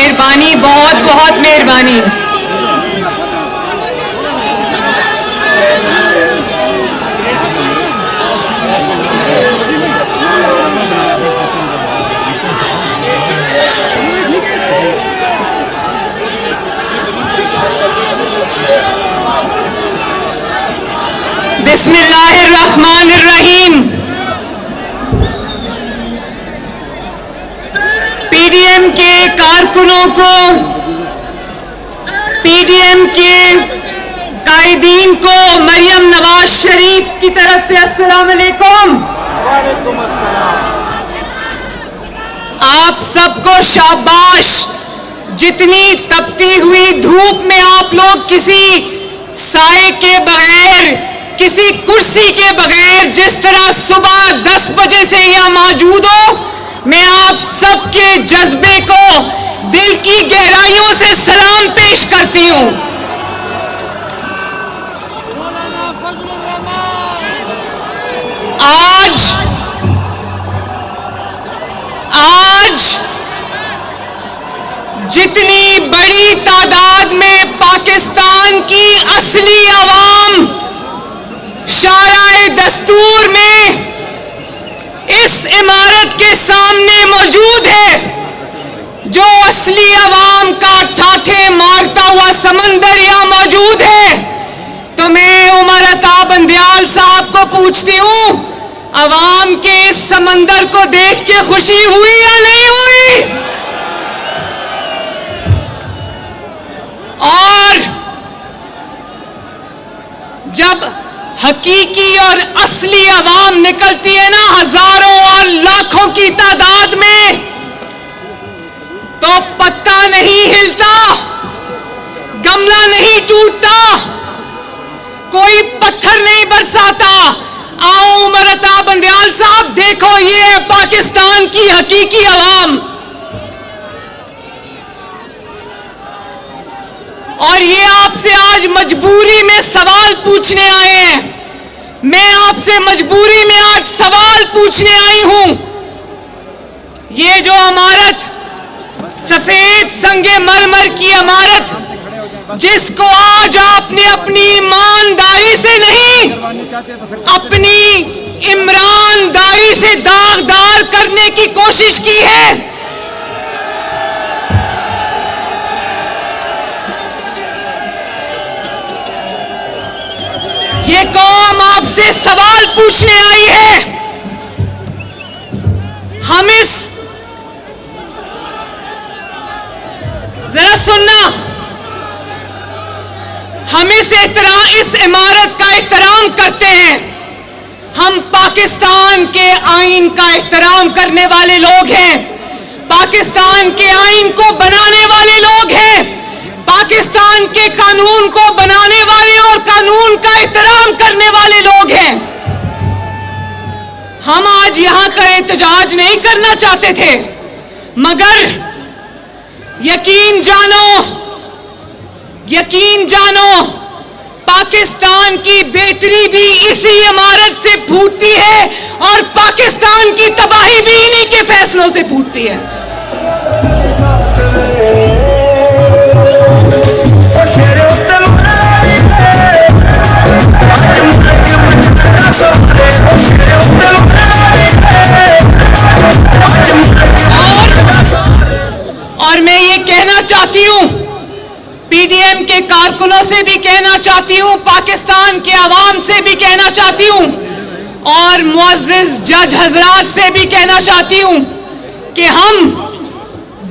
मेहरबानी, बहुत बहुत मेहरबानी। बिस्मिल्लाहिर्रहमानिर्रहीम। पीडीएम के कारकुनों को, पीडीएम के कायदीन को मरियम नवाज शरीफ की तरफ से अस्सलाम वालेकुम। आप सबको शाबाश। जितनी तपती हुई धूप में आप लोग किसी साए के बगैर, किसी कुर्सी के बगैर जिस तरह सुबह 10 बजे से यहाँ मौजूद हो, मैं आप सबके जज्बे को दिल की गहराइयों से सलाम पेश करती हूँ। आज जितनी बड़ी तादाद में पाकिस्तान की असली अवाम शाराए दस्तूर में इस इमारत के सामने मौजूद है, जो असली अवाम का ठाठे मारता हुआ समंदर यहाँ मौजूद है, तो मैं उमर अता बंदयाल साहब को पूछती हूँ, अवाम के इस समंदर को देख के खुशी हुई या नहीं हुई? और जब हकीकी और असली अवाम निकलती है ना, हजारों और लाखों की तादाद में, तो पत्ता नहीं हिलता, गमला नहीं टूटता, कोई पत्थर नहीं बरसाता। आओ उमर अता बंदयाल साहब, देखो ये है पाकिस्तान की हकीकी अवाम। और ये आपसे आज मजबूरी में सवाल पूछने आए हैं। मैं आपसे मजबूरी में आज सवाल पूछने आई हूं। ये जो इमारत, सफेद संगे मरमर की इमारत, जिसको आज आपने अपनी ईमानदारी से नहीं, अपनी इमरानदारी से दागदार करने की कोशिश की है, ये कौम आपसे सवाल पूछने आई है। हम जरा सुनना, हम इस इमारत का एहतराम करते हैं। हम पाकिस्तान के आईन का एहतराम करने वाले लोग हैं, पाकिस्तान के आईन को बनाने वाले लोग हैं, पाकिस्तान के कानून को बनाने वाले और कानून का एहतराम करने वाले लोग हैं। हम आज यहां का एहतजाज नहीं करना चाहते थे, मगर यकीन जानो, पाकिस्तान की बेहतरी भी इसी इमारत से फूटती है और पाकिस्तान की तबाही भी इन्हीं के फैसलों से फूटती है। और मैं ये कहना चाहती हूं, पीडीएम के कारकुनों से भी कहना चाहती हूं, पाकिस्तान के अवाम से भी कहना चाहती हूं, और मुअज़्ज़िज़ जज हजरात से भी कहना चाहती हूं कि हम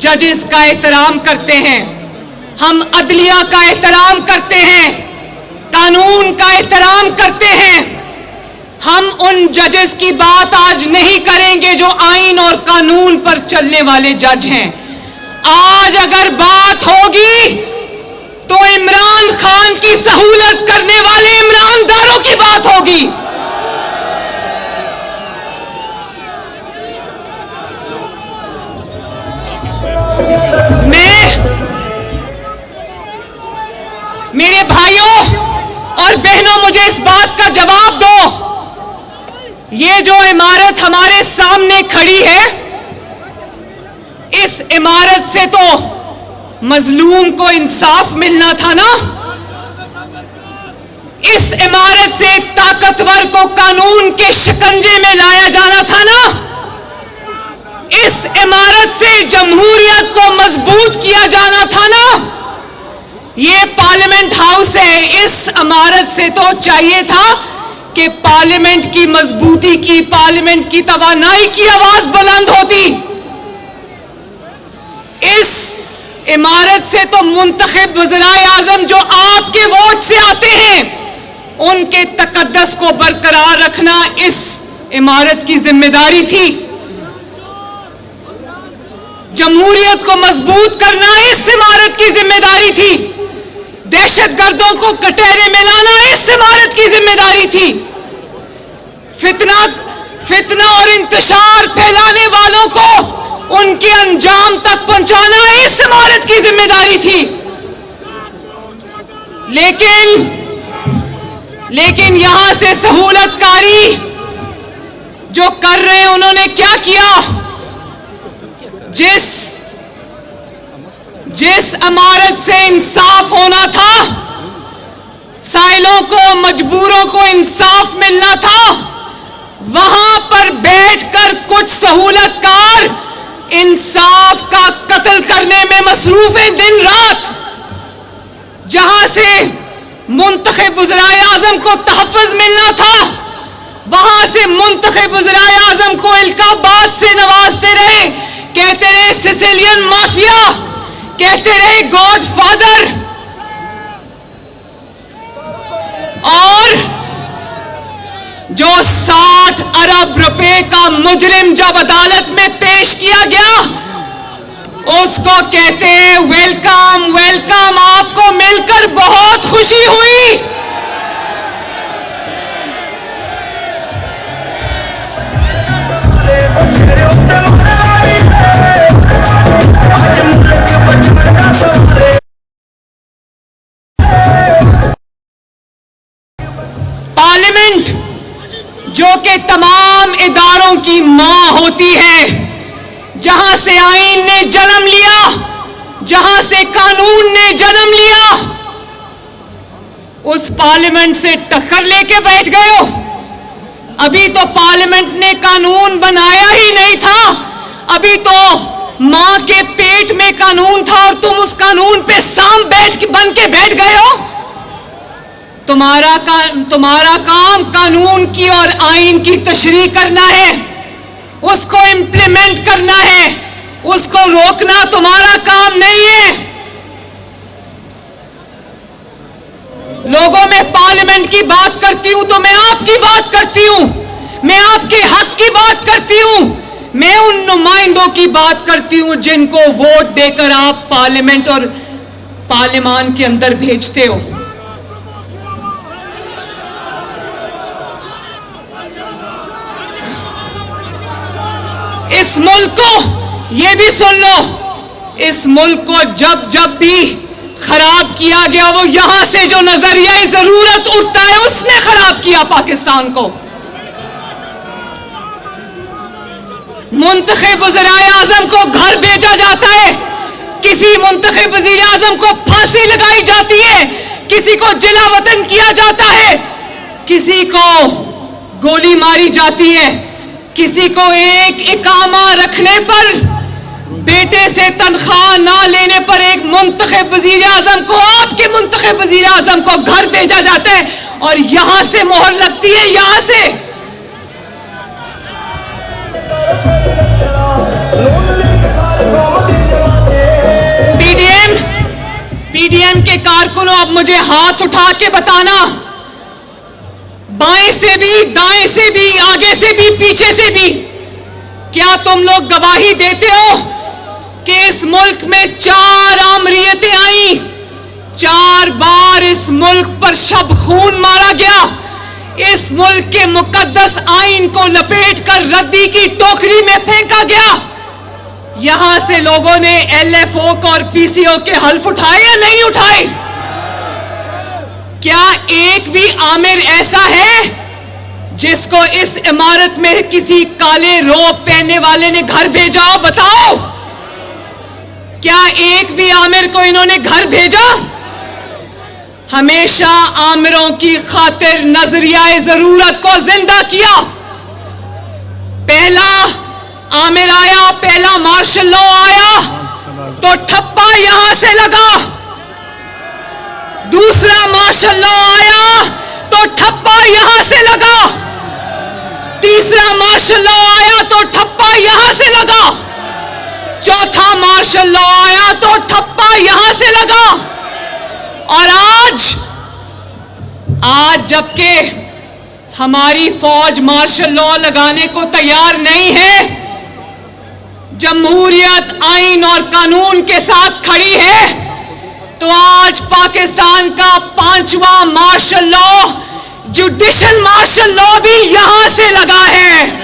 जजेस का एहतराम करते हैं, हम अदलिया का एहतराम करते हैं, कानून का एहतराम करते हैं। हम उन जजेस की बात आज नहीं करेंगे जो आईन और कानून पर चलने वाले जज हैं। आज अगर बात होगी तो इमरान खान की सहूलत करने वाले इमरानदारों की बात होगी। मेरे भाइयों और बहनों, मुझे इस बात का जवाब दो, ये जो इमारत हमारे सामने खड़ी है, इस इमारत से तो मजलूम को इंसाफ मिलना था ना। इस इमारत से ताकतवर को कानून के शिकंजे में लाया जाना था ना। इस इमारत से जमहूरियत को मजबूत किया जाना था ना। ये पार्लियामेंट हाउस है, इस इमारत से तो चाहिए था कि पार्लियामेंट की मजबूती की, पार्लियामेंट की तवानाई की आवाज बुलंद होती। इस इमारत से तो मुंतखब वज़ीर आज़म जो आपके वोट से आते हैं, उनके तकद्दस को बरकरार रखना इस इमारत की जिम्मेदारी थी। जमहूरियत को मजबूत करना इस इमारत की जिम्मेदारी थी। दहशतगर्दों को कटहरे में लाना इस इमारत की जिम्मेदारी थी। फितना और इंतशार फैलाने वालों को उनके अंजाम तक पहुंचाना इस इमारत की जिम्मेदारी थी। लेकिन यहां से सहूलतकारी जो कर रहे हैं, उन्होंने क्या किया? जिस इमारत से इंसाफ होना था, साइलों को, मजबूरों को इंसाफ मिलना था, वहां पर बैठकर कुछ सहूलतकार इंसाफ का कत्ल करने में मसरूफ है दिन रात। जहां से मुंतखब वज़ीर आज़म को तहफ़्फ़ुज़ मिलना था, वहां से मुंतखब वज़ीर आज़म को इल्काबाद से नवाजते रहे, कहते रहे सिसिलियन माफिया, कहते रहे गॉड फादर। और जो 60 अरब रुपए का मुजरिम जब अदालत में पेश किया गया, उसको कहते हैं वेलकम वेलकम, आपको मिलकर बहुत खुशी हुई। पार्लियामेंट जो कि तमाम इदारों की मां होती है, जहां से आईन ने जन्म लिया, जहां से कानून ने जन्म लिया, उस पार्लियामेंट से टक्कर लेके बैठ गए हो। अभी तो पार्लियामेंट ने कानून बनाया ही नहीं था, अभी तो मां के पेट में कानून था और तुम उस कानून पे सांप बन के बैठ गए हो। तुम्हारा काम कानून की और आईन की तशरीह करना है, उसको इंप्लीमेंट करना है, उसको रोकना तुम्हारा काम नहीं है। लोगों में पार्लियामेंट की बात करती हूं तो मैं आपकी बात करती हूं, मैं आपके हक की बात करती हूं, मैं उन नुमाइंदों की बात करती हूं जिनको वोट देकर आप पार्लियामेंट और पार्लियामान के अंदर भेजते हो। इस मुल्क को, ये भी सुन लो, इस मुल्क को जब भी खराब किया गया, वो यहां से जो नजरिया जरूरत उठता है उसने खराब किया पाकिस्तान को। मुंतखब वज़ीर आज़म को घर भेजा जाता है, किसी मुंतखब वज़ीर आज़म को फांसी लगाई जाती है, किसी को जिला वतन किया जाता है, किसी को गोली मारी जाती है, किसी को एक इकामा रखने पर, बेटे से तनख्वाह ना लेने पर एक मुंतखब वज़ीर आज़म को, आपके मुंतखब वज़ीर आज़म को घर भेजा जाता है और यहां से मोहर लगती है, यहां से। पीडीएम के कारकुनों, अब मुझे हाथ उठा के बताना, बाएं से भी, दाएं से भी, आगे से भी, पीछे से भी, क्या तुम लोग गवाही देते हो कि इस मुल्क में 4 आमरीयतें आई, 4 बार इस मुल्क पर शब खून मारा गया, इस मुल्क के मुकद्दस आईन को लपेटकर रद्दी की टोकरी में फेंका गया। यहां से लोगों ने एलएफओ और पीसीओ के हल्फ उठाए या नहीं उठाए? क्या एक भी आमिर ऐसा है जिसको इस इमारत में किसी काले रोब पहनने वाले ने घर भेजा हो? बताओ, क्या एक भी आमिर को इन्होंने घर भेजा? हमेशा आमिरों की खातिर नजरिया जरूरत को जिंदा किया। पहला आमिर आया, पहला मार्शल लॉ आया तो ठप्पा यहां से लगा। दूसरा मार्शल लॉ आया तो ठप्पा यहां से लगा। तीसरा मार्शल लॉ आया तो ठप्पा यहां से लगा। चौथा मार्शल लॉ आया तो ठप्पा यहां से लगा। और आज जबकि हमारी फौज मार्शल लॉ लगाने को तैयार नहीं है, जमहूरियत आइन और कानून के साथ खड़ी है, तो आज पाकिस्तान का 5वां martial law, judicial martial law भी यहां से लगा है।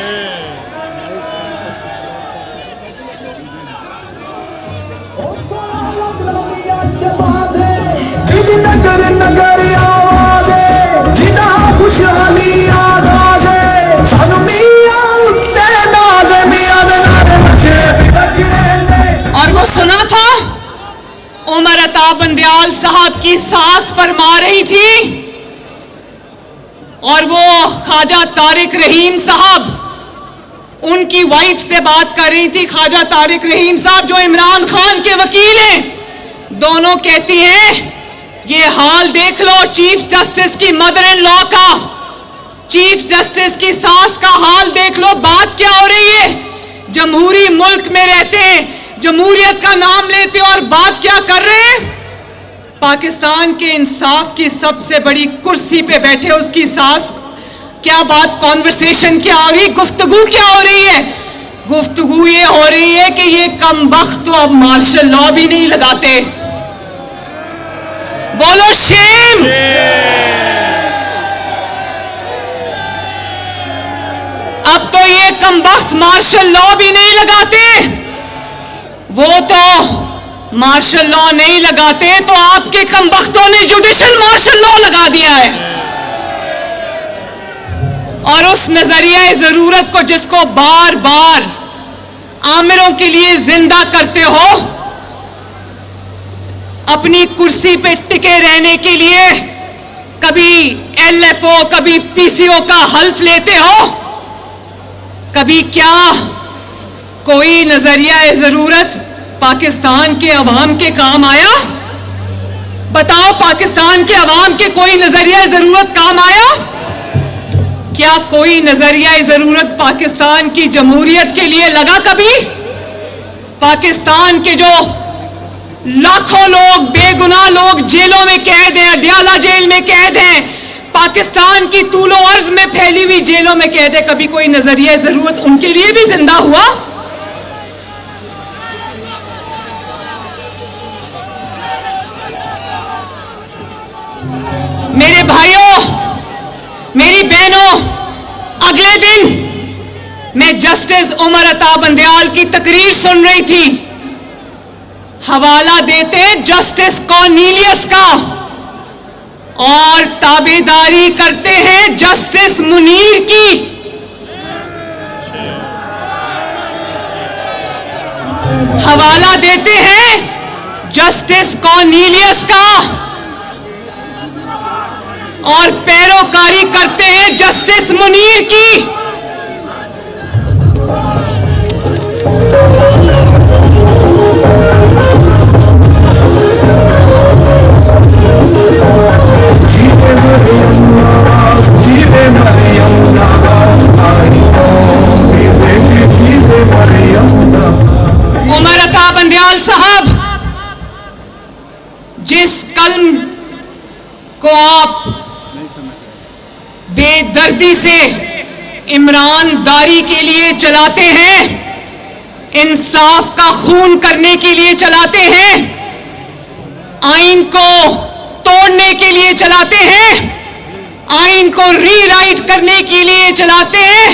और वो सुना था उमर अता बंदयाल साहब की सास फरमा रही थी और वो ख्वाजा तारिक रहीम साहब उनकी वाइफ से बात कर रही थी। ख्वाजा तारिक रहीम साहब जो इमरान खान के वकील हैं, दोनों कहती हैं ये हाल देख लो चीफ जस्टिस की मदर इन लॉ का, चीफ जस्टिस की सास का हाल देख लो। बात क्या हो रही है? जमहूरी मुल्क में रहते हैं, जमहूरियत का नाम लेते और बात क्या कर रहे हैं? पाकिस्तान के इंसाफ की सबसे बड़ी कुर्सी पे बैठे उसकी सास, क्या बात, कॉन्वर्सेशन क्या हो रही, गुफ्तगू क्या हो रही है? गुफ्तगू ये हो रही है कि ये कमबख्त तो अब मार्शल लॉ भी नहीं लगाते। बोलो शेम। अब तो ये कमबख्त मार्शल लॉ भी नहीं लगाते। वो तो मार्शल लॉ नहीं लगाते तो आपके कमबख्तों ने जुडिशल मार्शल लॉ लगा दिया है। और उस नजरिया जरूरत को जिसको बार बार आमिरों के लिए जिंदा करते हो, अपनी कुर्सी पे टिके रहने के लिए कभी LFO कभी PCO का हल्फ लेते हो, कभी क्या कोई नजरिया जरूरत पाकिस्तान के अवाम के काम आया? बताओ, पाकिस्तान के अवाम के कोई नजरिया जरूरत काम आया? क्या कोई नजरिया जरूरत पाकिस्तान की जमहूरियत के लिए लगा कभी? पाकिस्तान के जो लाखों लोग, बेगुनाह लोग जेलों में कैद हैं, अडयाला जेल में कैद हैं, पाकिस्तान की तूलो अर्ज में फैली हुई जेलों में कैद है, कभी कोई नजरिया जरूरत उनके लिए भी जिंदा हुआ? मेरे भाइयों, मेरी बहनों, अगले दिन मैं जस्टिस उमर अता बंदयाल की तकरीर सुन रही थी। हवाला देते जस्टिस कॉर्नेलियस का और ताबेदारी करते हैं जस्टिस मुनीर की। हवाला देते हैं जस्टिस कॉर्नेलियस का और पैरोकारी करते हैं जस्टिस मुनीर की। उमर अता बंदयाल साहब, जिस कलम को आप बेदर्दी से ईमानदारी के लिए चलाते हैं, इंसाफ का खून करने के लिए चलाते हैं, आइन को तोड़ने के लिए चलाते हैं, आइन को रीराइट करने के लिए चलाते हैं,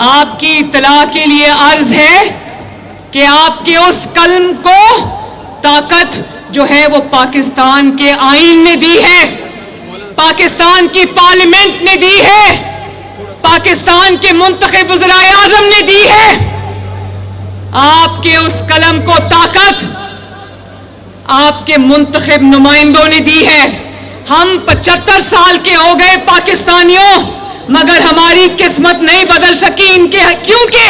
आपकी इत्तला के लिए अर्ज है कि आपके उस कलम को ताकत जो है वो पाकिस्तान के आइन ने दी है, पाकिस्तान की पार्लियामेंट ने दी है, पाकिस्तान के मुंतखब वज़ीर आज़म ने दी है। आपके उस कलम को ताकत आपके मुंतखब नुमाइंदों ने दी है। हम 75 साल के हो गए पाकिस्तानियों, मगर हमारी किस्मत नहीं बदल सकी इनके, क्योंकि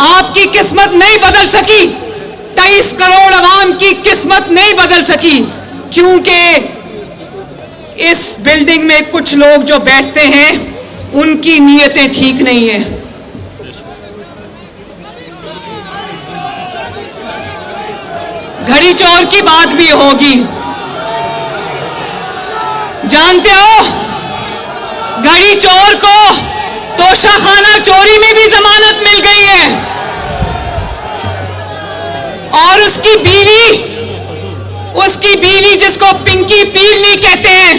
आपकी किस्मत नहीं बदल सकी। 23 करोड़ अवाम की किस्मत नहीं बदल सकी, क्योंकि इस बिल्डिंग में कुछ लोग जो बैठते हैं उनकी नीयतें ठीक नहीं है। घड़ी चोर की बात भी होगी, जानते हो घड़ी चोर को तोशाखाना चोरी में भी जमानत मिल गई है, और उसकी बीवी जिसको पिंकी पीलनी कहते हैं,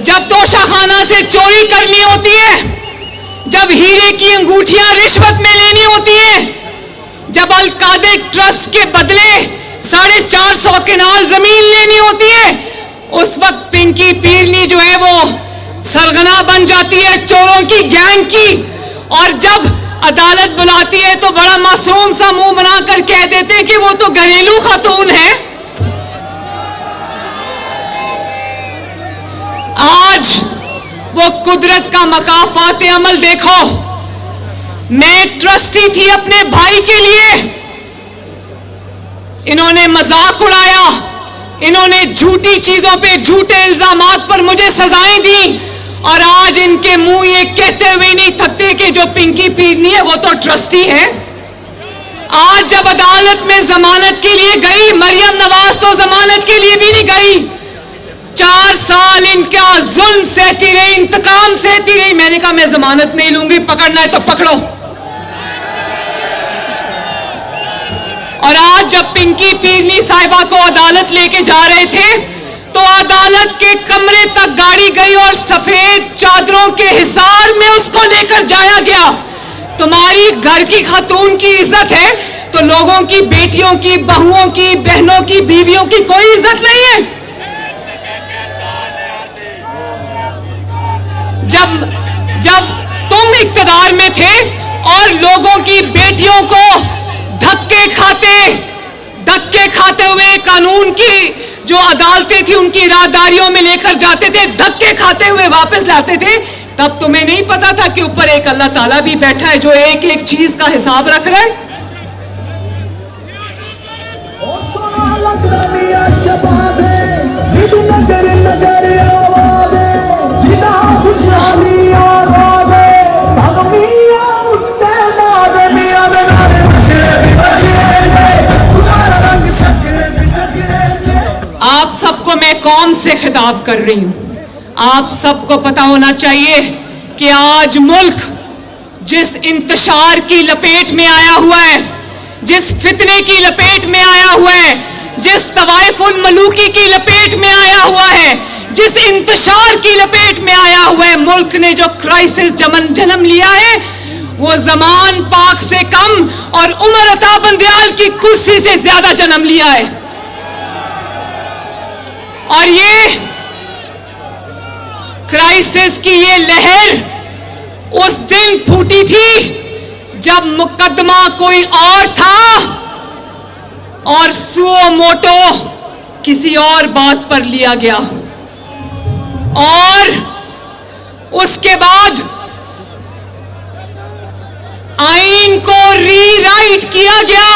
जब तोशाखाना से चोरी करनी होती है, जब हीरे की अंगूठियां रिश्वत में लेनी होती है, जब अल कादिर ट्रस्ट के बदले 450 कनाल जमीन लेनी होती है, उस वक्त पिंकी पीलनी जो है वो सरगना बन जाती है चोरों की गैंग की। और जब अदालत बुलाती है तो बड़ा मासूम सा मुंह बनाकर कह देते हैं कि वो तो घरेलू खातून है। आज वो कुदरत का मकाफात अमल देखो। मैं ट्रस्टी थी अपने भाई के लिए, इन्होंने मजाक उड़ाया, इन्होंने झूठी चीजों पे, झूठे इल्जामात पर मुझे सजाएं दी, और आज इनके मुंह ये कहते हुए नहीं थकते कि जो पिंकी पीलनी है वो तो ट्रस्टी है। आज जब अदालत में जमानत के लिए गई, मरियम नवाज तो जमानत के लिए भी नहीं गई, 4 साल इनका जुल्म सहती रही, इंतकाम सहती रही। मैंने कहा मैं जमानत नहीं लूंगी, पकड़ना है तो पकड़ो। और आज जब पिंकी पीलनी साहिबा को अदालत लेके जा रहे थे तो अदालत के कमरे तक गाड़ी गई और सफेद चादरों के हिसार में उसको लेकर जाया गया। तुम्हारी घर की खातून की इज्जत है तो लोगों की, बेटियों की, बहुओं की, बहनों की, बीवियों की कोई इज्जत नहीं है। जब तुम इक्तदार में थे और लोगों की बेटियों को धक्के खाते हुए कानून की जो अदालतें थी उनकी राहदारियों में लेकर जाते थे, धक्के खाते हुए वापस लाते थे, तब तुम्हें नहीं पता था कि ऊपर एक अल्लाह ताला भी बैठा है जो एक एक चीज का हिसाब रख रहा है। आप सबको मैं कौम से खिताब कर रही हूं। आप सबको पता होना चाहिए कि आज मुल्क जिस इंतशार की लपेट में आया हुआ है, जिस फितने की लपेट में आया हुआ है, जिस तवाइफुल मलूकी की लपेट में आया हुआ है, जिस इंतशार की लपेट में आया हुआ है, मुल्क ने जो क्राइसिस जन्म लिया है वो जमान पाक से कम और उमर अता बंदयाल की कुर्सी से ज्यादा जन्म लिया है। और ये क्राइसिस की ये लहर उस दिन फूटी थी जब मुकदमा कोई और था और सुओ मोटो किसी और बात पर लिया गया, और उसके बाद आईन को रीराइट किया गया,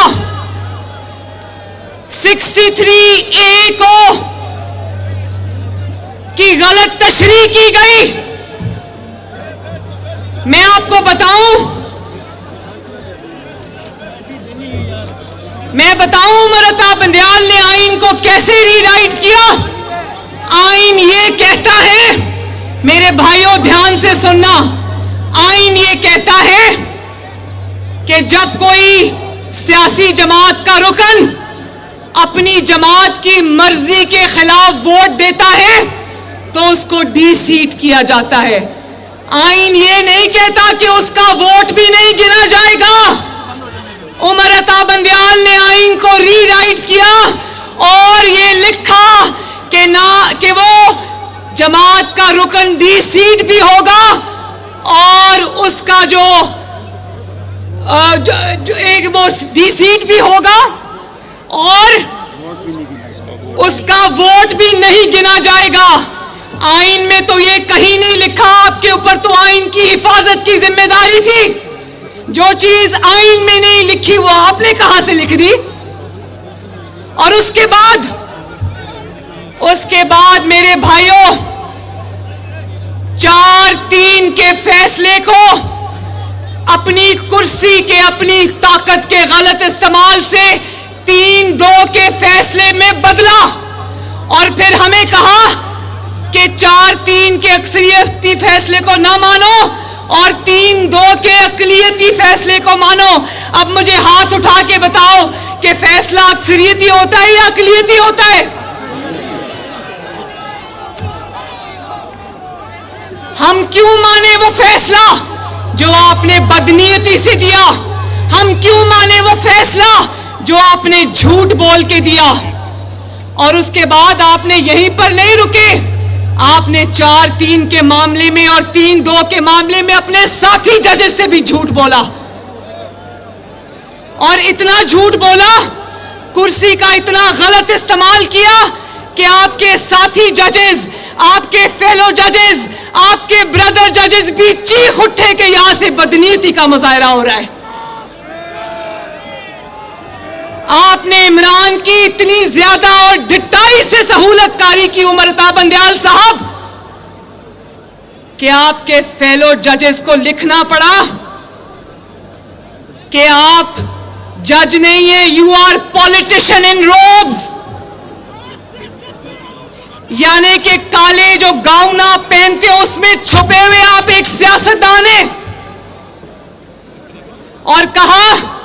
63A को की गलत तशरीह की गई। मैं आपको बताऊं उमर अता बंदयाल ने आईन को कैसे रीराइट किया। आईन ये कहता है, मेरे भाइयों ध्यान से सुनना, आईन ये कहता है कि जब कोई सियासी जमात का रुकन अपनी जमात की मर्जी के खिलाफ वोट देता है तो उसको डी-सीट किया जाता है। आईन ये नहीं कहता कि उसका वोट भी नहीं गिना जाएगा। उमर अता बंदयाल ने आईन को रीराइट किया और ये लिखा कि वो जमात का रुकन डी-सीट भी होगा और उसका जो एक वो डी-सीट भी होगा आपका वोट भी नहीं गिना जाएगा। आइन में तो ये कहीं नहीं लिखा, आपके ऊपर तो आइन की हिफाजत की जिम्मेदारी थी। जो चीज आइन में नहीं लिखी वो आपने कहां से लिख दी? और उसके बाद मेरे भाइयों, 4-3 के फैसले को अपनी कुर्सी के, अपनी ताकत के गलत इस्तेमाल से 3-2 के फैसले में बदला और फिर हमें कहा कि 4-3 के अक्सरियती फैसले को ना मानो और 3-2 के अकलियती फैसले को मानो। अब मुझे हाथ उठा के बताओ कि फैसला अक्सरियती होता है या अकलियती होता है? हम क्यों माने वो फैसला जो आपने बदनीयती से दिया? हम क्यों माने वो फैसला जो आपने झूठ बोल के दिया? और उसके बाद आपने यहीं पर नहीं रुके, आपने 4-3 के मामले में और 3-2 के मामले में अपने साथी जजेस से भी झूठ बोला। और इतना झूठ बोला, कुर्सी का इतना गलत इस्तेमाल किया कि आपके साथी जजेस, आपके फेलो जजेस, आपके ब्रदर जजेस भी चीख उठे कि यहां से बदनीयती का मुजाहरा हो रहा है। आपने इमरान की इतनी ज्यादा और डिट्टाई से सहूलतकारी की उमर अता बंदयाल साहब कि आपके फेलो जजेस को लिखना पड़ा कि आप जज नहीं है, you are politician in robes. यानी कि काले जो गाउन आप पहनते हो उसमें छुपे हुए आप एक सियासतदान हैं। और कहा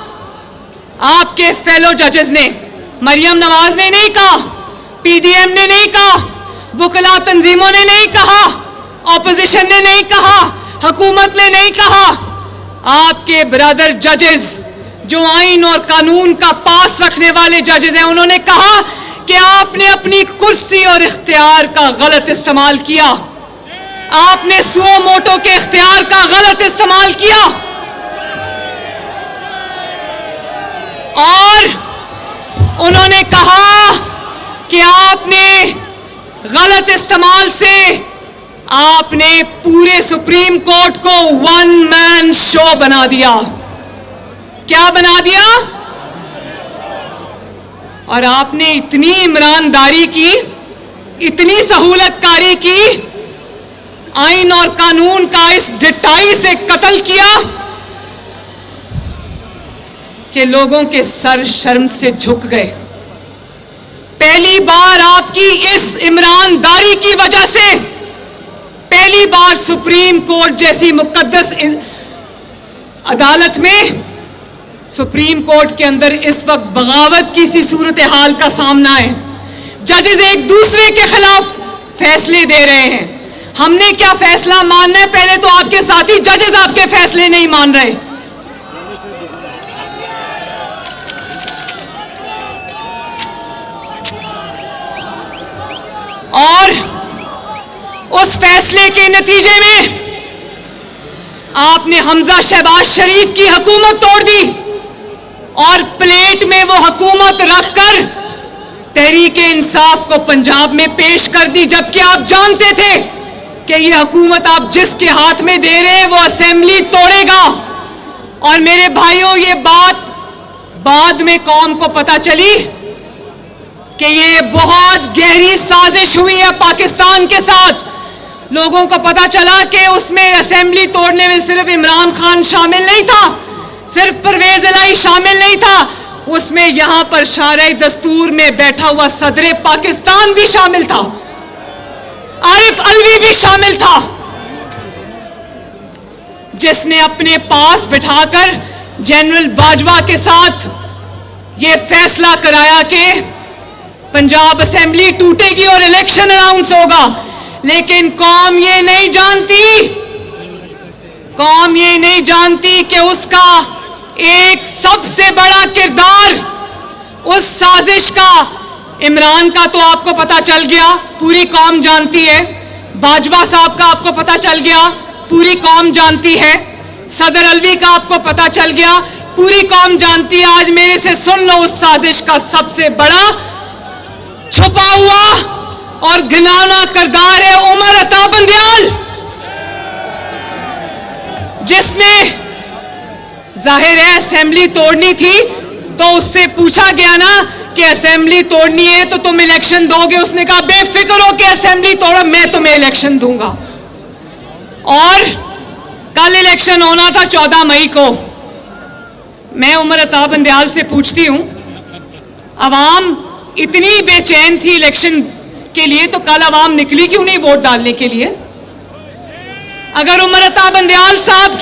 आपके फेलो जजेस ने, मरियम नवाज ने नहीं कहा, पीडीएम ने नहीं कहा, वकला तंजीमों ने नहीं कहा, ऑपोजिशन ने नहीं कहा, हुकूमत ने नहीं कहा, आपके ब्रदर जजेस जो आइन और कानून का पास रखने वाले जजेस हैं, उन्होंने कहा कि आपने अपनी कुर्सी और इख्तियार का गलत इस्तेमाल किया, आपने सुओ मोटो के इख्तियार का गलत इस्तेमाल किया और उन्होंने कहा कि आपने गलत इस्तेमाल से आपने पूरे सुप्रीम कोर्ट को वन मैन शो बना दिया। क्या बना दिया? और आपने इतनी ईमानदारी की, इतनी सहूलतकारी की, आइन और कानून का इस डिट्टाई से कत्ल किया कि लोगों के सर शर्म से झुक गए। पहली बार आपकी इस ईमानदारी की वजह से पहली बार सुप्रीम कोर्ट जैसी मुकद्दस अदालत में, सुप्रीम कोर्ट के अंदर इस वक्त बगावत की सी सूरत हाल का सामना है। जजेस एक दूसरे के खिलाफ फैसले दे रहे हैं। हमने क्या फैसला मानना है? पहले तो आपके साथी जजेस आपके फैसले नहीं मान रहे। और उस फैसले के नतीजे में आपने हमजा शहबाज शरीफ की हुकूमत तोड़ दी और प्लेट में वो हुकूमत रखकर तहरीके इंसाफ को पंजाब में पेश कर दी, जबकि आप जानते थे कि ये हुकूमत आप जिसके हाथ में दे रहे हैं वो असेंबली तोड़ेगा। और मेरे भाइयों, ये बात बाद में कौम को पता चली कि ये बहुत गहरी साजिश हुई है पाकिस्तान के साथ। लोगों को पता चला कि उसमें असेंबली तोड़ने में सिर्फ इमरान खान शामिल नहीं था, सिर्फ परवेज इलाही शामिल नहीं था, उसमें यहां पर शारे दस्तूर में बैठा हुआ सदर पाकिस्तान भी शामिल था, आरिफ अलवी भी शामिल था, जिसने अपने पास बिठाकर जनरल बाजवा के साथ यह फैसला कराया कि पंजाब असेंबली टूटेगी और इलेक्शन अनाउंस होगा। लेकिन कौम ये नहीं जानती, कौम ये नहीं जानती कि उसका एक सबसे बड़ा किरदार उस साजिश का, इमरान का तो आपको पता चल गया, पूरी कौम जानती है, बाजवा साहब का आपको पता चल गया, पूरी कौम जानती है, सदर अलवी का आपको पता चल गया, पूरी कौम जानती है। आज मेरे से सुन लो, उस साजिश का सबसे बड़ा छुपा हुआ और घिनौना किरदार है उमर अता बंदयाल, जिसने जाहिर है असेंबली तोड़नी थी तो उससे पूछा गया ना कि असेंबली तोड़नी है तो तुम इलेक्शन दोगे। उसने कहा बेफिक्र हो कि असेंबली तोड़ो, मैं तुम्हें इलेक्शन दूंगा। और कल इलेक्शन होना था 14 मई को। मैं उमर अता बंदयाल से पूछती हूं, अवाम इतनी बेचैन थी इलेक्शन के लिए तो कल अवाम निकली क्यों नहीं वोट डालने के लिए? अगर उमर अता बंदयाल साहब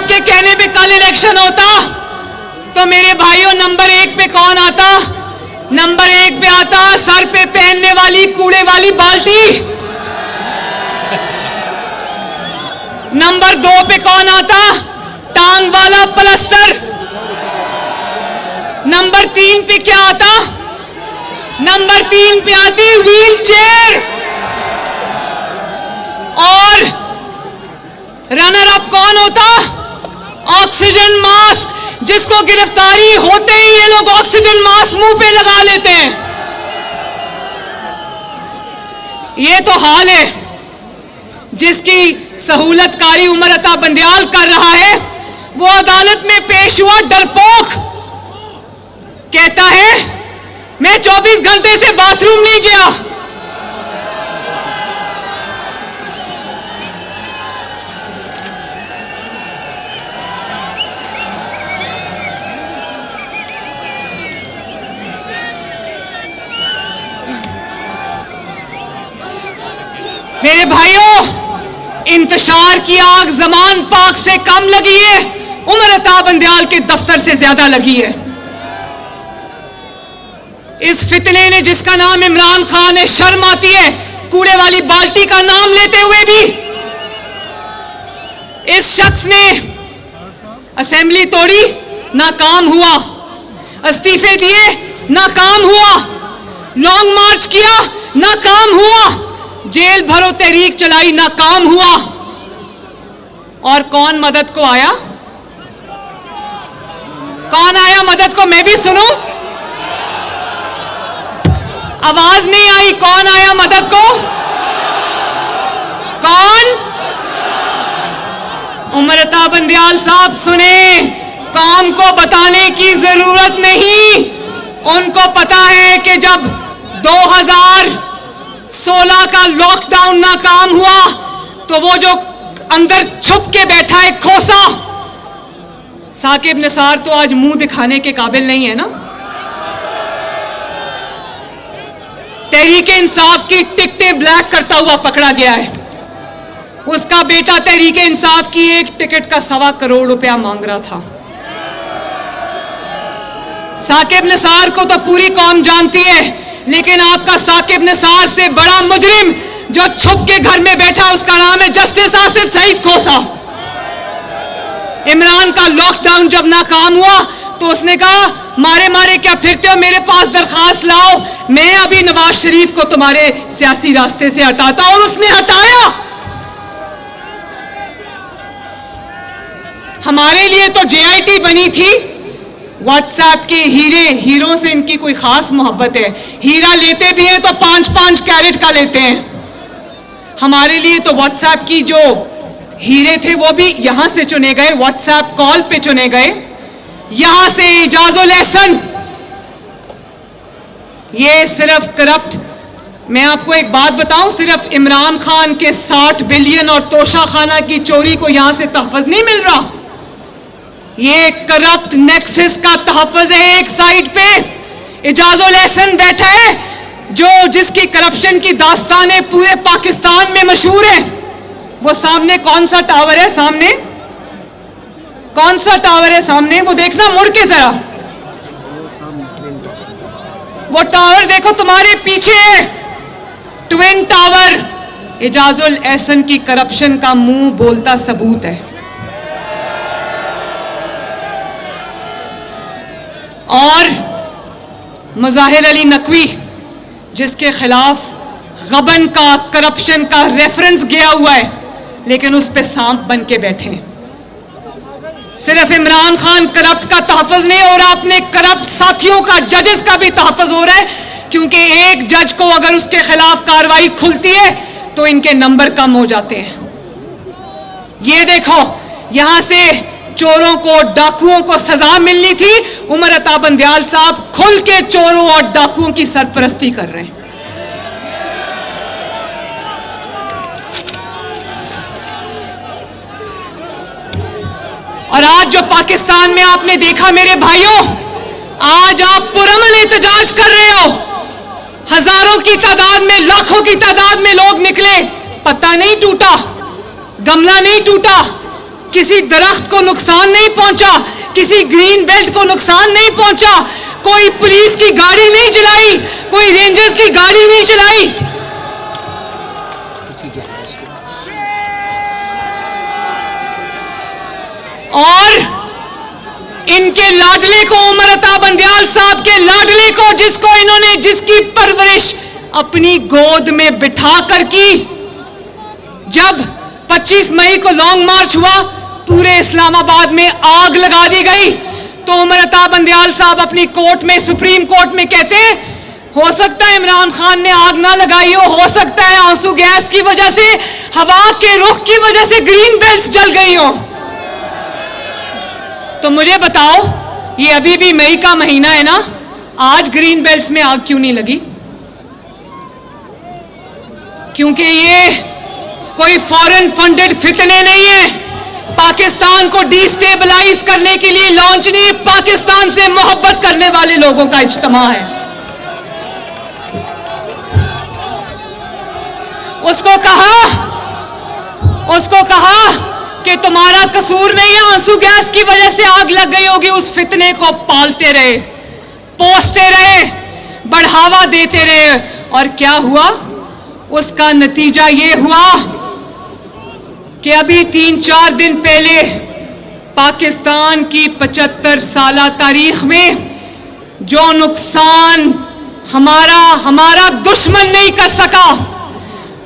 के कहने पे कल इलेक्शन होता तो मेरे भाइयों नंबर 1 पे कौन आता? नंबर 1 पे आता सर पे पहनने वाली कूड़े वाली बाल्टी। नंबर 2 पे कौन आता? टांग वाला प्लास्टर। नंबर 3 पे क्या आता? नंबर 3 पे आती व्हील चेयर। और रनर अप कौन होता? ऑक्सीजन मास्क, जिसको गिरफ्तारी होते ही ये लोग ऑक्सीजन मास्क मुंह पे लगा लेते हैं। ये तो हाल है जिसकी सहूलतकारी उमर अता बंदयाल कर रहा है। वो अदालत में पेश हुआ डरपोक, कहता है मैं 24 घंटे से बाथरूम नहीं गया। मेरे भाइयों, इंतशार की आग जमान पाक से कम लगी है, उमर अता बंदयाल के दफ्तर से ज्यादा लगी है। इस फितने ने जिसका नाम इमरान खान है, शर्म आती है कूड़े वाली बाल्टी का नाम लेते हुए भी। इस शख्स ने असेंबली तोड़ी, नाकाम हुआ। इस्तीफे दिए, नाकाम हुआ। लॉन्ग मार्च किया, नाकाम हुआ। जेल भरो तहरीक चलाई, नाकाम हुआ। और कौन मदद को आया? कौन आया मदद को? मैं भी सुनूं। आवाज नहीं आई। कौन आया मदद को? कौन? उमर अता बंदयाल साहब सुने, कौम को बताने की जरूरत नहीं। उनको पता है कि जब 2016 का लॉकडाउन नाकाम हुआ तो वो जो अंदर छुप के बैठा है खोसा, साकिब निसार तो आज मुंह दिखाने के काबिल नहीं है ना। तहरीके इंसाफ की टिकटें ब्लैक करता हुआ पकड़ा गया है। उसका बेटा तहरीके इंसाफ की एक टिकट का 1.25 करोड़ रुपया मांग रहा था। साकिब निसार को तो पूरी कौम जानती है, लेकिन आपका साकिब निसार से बड़ा मुजरिम जो छुप के घर में बैठा, उसका नाम है जस्टिस आसिफ सईद खोसा। इमरान का लॉकडाउन जब नाकाम हुआ तो उसने कहा मारे मारे क्या फिरते हो, मेरे पास दरखास्त लाओ, मैं अभी नवाज शरीफ को तुम्हारे सियासी रास्ते से हटाता। और उसने हटाया। हमारे लिए तो JIT बनी थी। व्हाट्सएप के हीरों से इनकी कोई खास मोहब्बत है। हीरा लेते भी हैं तो 5-5 कैरेट का लेते हैं। हमारे लिए तो व्हाट्सएप की जो हीरे थे वो भी यहां से चुने गए, व्हाट्सएप कॉल पे चुने गए। यहां से इजाजुल एहसन, ये सिर्फ करप्ट। मैं आपको एक बात बताऊं, सिर्फ इमरान खान के 60 बिलियन और तोशा खाना की चोरी को यहां से तहफ़्फ़ुज़ नहीं मिल रहा। ये करप्ट नेक्सस का तहफ़्फ़ुज़ है। एक साइड पे इजाजुल एहसन बैठा है जिसकी करप्शन की दास्तानें पूरे पाकिस्तान में मशहूर है। वो सामने कौन सा टावर है? सामने कौन सा टावर है? सामने वो देखना, मुड़ के जरा वो टावर देखो, तुम्हारे पीछे है ट्विन टावर। इजाजुल एहसन की करप्शन का मुंह बोलता सबूत है। और मुजाहिर अली नकवी, जिसके खिलाफ गबन का, करप्शन का रेफरेंस गया हुआ है, लेकिन उस पे सांप बन के बैठे हैं। सिर्फ इमरान खान करप्ट का तहफ़्फ़ुज़ नहीं हो रहा, अपने करप्ट साथियों का, जजेस का भी तहफ़्फ़ुज़ हो रहा है, क्योंकि एक जज को अगर उसके खिलाफ कार्रवाई खुलती है तो इनके नंबर कम हो जाते हैं। ये देखो, यहां से चोरों को, डाकुओं को सजा मिलनी थी, उमर अता बंदयाल साहब खुल के चोरों और डाकुओं की सरपरस्ती कर रहे हैं। और आज जो पाकिस्तान में आपने देखा मेरे भाइयों, आज आप पुरअमन एहतजाज कर रहे हो, हजारों की तादाद में, लाखों की तादाद में लोग निकले, पत्ता नहीं टूटा, गमला नहीं टूटा, किसी दरख्त को नुकसान नहीं पहुंचा, किसी ग्रीन बेल्ट को नुकसान नहीं पहुंचा, कोई पुलिस की गाड़ी नहीं चलाई, कोई रेंजर्स की गाड़ी नहीं चलाई। और इनके लाडले को, उमर अता बंदयाल साहब के लाडले को, जिसको इन्होंने, जिसकी परवरिश अपनी गोद में बिठा कर की, जब 25 मई को लॉन्ग मार्च हुआ, पूरे इस्लामाबाद में आग लगा दी गई, तो उमर अता बंदयाल साहब अपनी कोर्ट में, सुप्रीम कोर्ट में कहते हैं, हो सकता है इमरान खान ने आग ना लगाई हो सकता है आंसू गैस की वजह से, हवा के रुख की वजह से ग्रीन बेल्ट्स जल गई हो। तो मुझे बताओ, ये अभी भी मई का महीना है ना, आज ग्रीन बेल्ट्स में आग क्यों नहीं लगी? क्योंकि ये कोई फॉरेन फंडेड फितने नहीं है, पाकिस्तान को डिस्टेबलाइज करने के लिए लॉन्च नहीं है, पाकिस्तान से मोहब्बत करने वाले लोगों का इज्तिमा है। उसको कहा कि तुम्हारा कसूर नहीं है, आंसू गैस की वजह से आग लग गई होगी। उस फितने को पालते रहे, पोसते रहे, बढ़ावा देते रहे, और क्या हुआ? उसका नतीजा ये हुआ कि अभी 3-4 दिन पहले पाकिस्तान की 75 साला तारीख में जो नुकसान हमारा दुश्मन नहीं कर सका,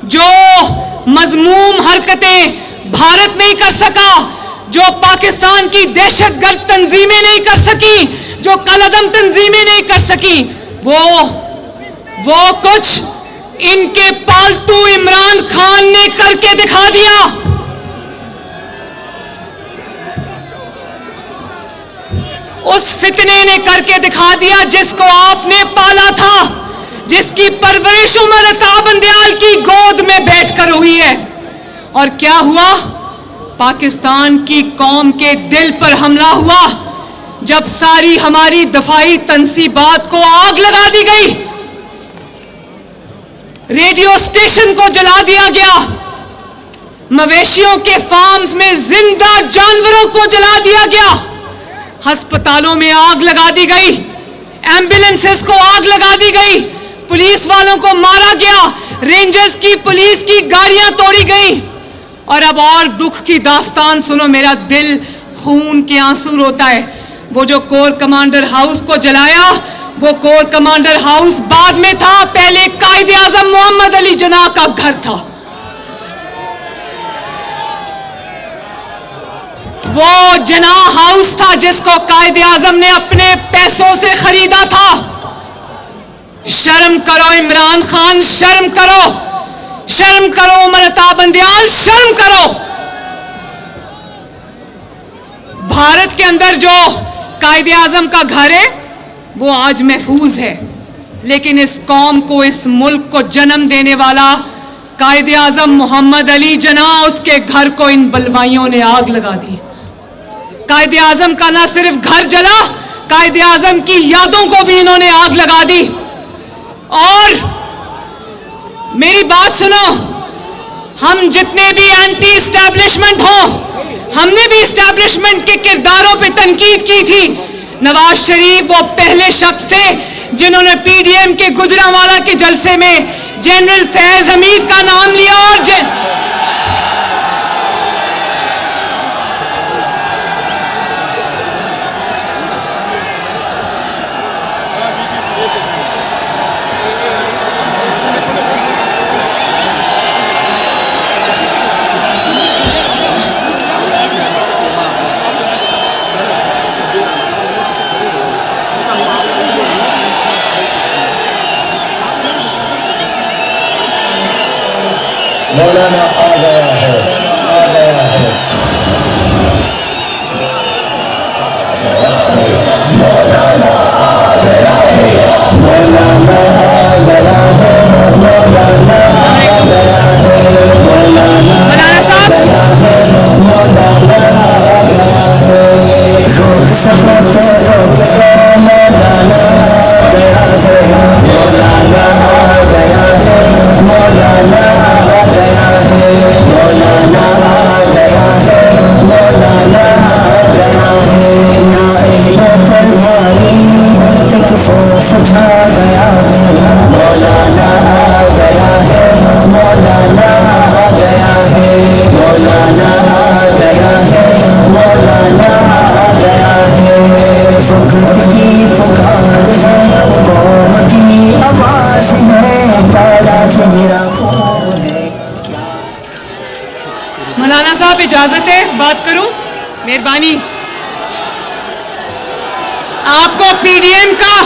जो मजमूम हरकतें भारत नहीं कर सका, जो पाकिस्तान की दहशतगर्द तंजीमें नहीं कर सकी, जो कलअदम तंजीमें नहीं कर सकी, वो कुछ इनके पालतू इमरान खान ने करके दिखा दिया। उस फितने ने करके दिखा दिया जिसको आपने पाला था, जिसकी परवरिश उमर अता बंदयाल की गोद में बैठकर हुई है। और क्या हुआ? पाकिस्तान की कौम के दिल पर हमला हुआ, जब सारी हमारी दफाई तंसीबात को आग लगा दी गई, रेडियो स्टेशन को जला दिया गया, मवेशियों के फार्म्स में जिंदा जानवरों को जला दिया गया, अस्पतालों में आग लगा दी गई, एम्बुलेंसेस को आग लगा दी गई, पुलिस वालों को मारा गया, रेंजर्स की, पुलिस की गाड़ियां तोड़ी गई। और अब और दुख की दास्तान सुनो, मेरा दिल खून के आंसू रोता है। वो जो कोर कमांडर हाउस को जलाया, वो कोर कमांडर हाउस बाद में था, पहले कायदे आजम मोहम्मद अली जिन्ना का घर था। वो जिन्ना हाउस था जिसको कायदे आजम ने अपने पैसों से खरीदा था। शर्म करो इमरान खान, शर्म करो, शर्म करो उमर अता बंदयाल, शर्म करो। भारत के अंदर जो कायदे आजम का घर है वो आज महफूज है, लेकिन इस कौम को, इस मुल्क को जन्म देने वाला कायदे आजम मोहम्मद अली जिन्ना, उसके घर को इन बलवाइयों ने आग लगा दी। कायदे आजम का ना सिर्फ घर जला, कायदे आजम की यादों को भी इन्होंने आग लगा दी। और मेरी बात सुनो, हम जितने भी एंटी एस्टैब्लिशमेंट हो, हमने भी एस्टैब्लिशमेंट के किरदारों पे तनकीद की थी। नवाज शरीफ वो पहले शख्स थे जिन्होंने पीडीएम के गुजरांवाला के जलसे में जनरल फैज हमीद का नाम लिया, और मौलाना आ गया है, आ गया है। मौलाना आ गया है, मौलाना आ गया है, मौलाना आ गया है, मौलाना आ गया है, मौलाना आ गया है। रोक सको तो रोक लो, मौलाना आ गया है, मौलाना आ गया है, मौलाना आ गया है, मौलाना आ गया है, मौलाना आ गया है। पर भारी होश उठा गया है, मौलाना आ गया है, मौलाना आ गया है, मौलाना आ गया है, मौलाना आ गया है। फुकत की पुकार है, कौम की आवाज है, काला मेरा खून है। मौलाना साहब इजाजत है बात करूं? मेहरबानी। आपको पीडीएम का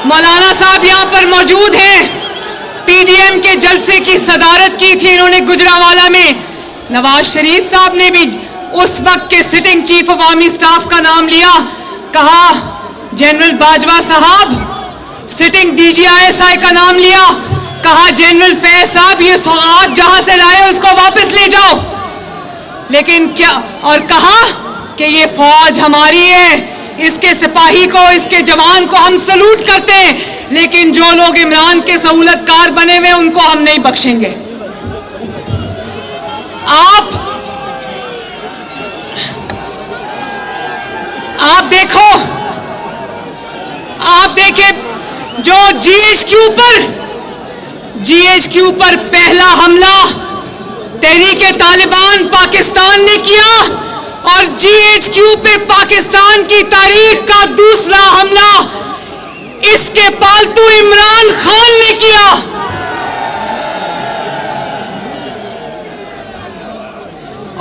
मौलाना साहब यहाँ पर मौजूद हैं। पीडीएम के जलसे की सदारत की थी इन्होंने गुजरांवाला में। नवाज शरीफ साहब ने भी उस वक्त के sitting chief of army staff का नाम लिया, कहा जनरल बाजवा साहब। सिटिंग डीजीआईएसआई का नाम लिया, कहा जनरल फैज साहब ये सौगात जहां से लाए उसको वापस ले जाओ। लेकिन क्या, और कहा कि ये फौज हमारी है, इसके सिपाही को, इसके जवान को हम सलूट करते हैं, लेकिन जो लोग इमरान के सहूलतकार बने हुए उनको हम नहीं बख्शेंगे। आप देखें जो जीएचक्यू पर पहला हमला तहरीके तालिबान पाकिस्तान ने किया और जीएचक्यू पे पाकिस्तान की तारीख का दूसरा हमला इसके पालतू इमरान खान ने किया।